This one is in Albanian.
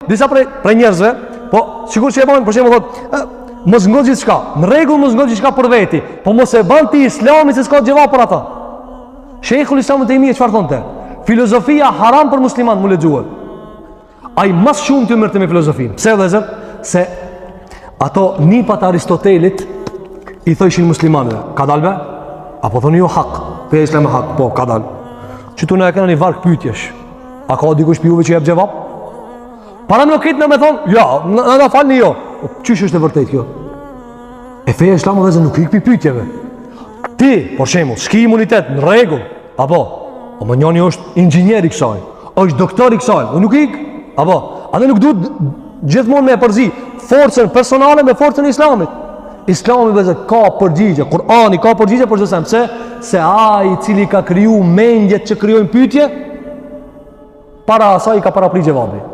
Disa prej njerëzve, po sikur që e bën, për shembull thotë, mos ngol gjithçka. Në rregull mos ngol gjithçka për veti, po mos e bën ti Islamin se s'ka gjëva për ata. Sheikhul Islam te imi çfarë thonte? Filozofia haram për musliman mu lexuar. Ai më shumë të merrte me filozofinë. Pse vëllazër? Se ato nipat Aristotelit i thoshin muslimanëve, ka dalbe? Apo thoni jo hak, pe Islam hak, po ka dal. Çtu na e kanë një varg pyetjesh. A ka dikush pi juve që jep gjavap? Para më këtë në me thonë, ja, në falni jo. Qysh është e vërtet kjo? E feja Islamu dhe zë nuk i këpi pytjeve. Ti, por shemull, shki imunitet në regull, apo, o më njoni është inxhinier i kësaj, është doktor i kësaj, o nuk i kë, apo, anë nuk duhet gjithmonë me e përzi forcen personale me forcen Islamit. Islami vëzë ka përgjigje, Kurani ka përgjigje për zësem, se ai cili ka kriju mendjet që krijojnë pytje, para asaj ka para pri gjevabi.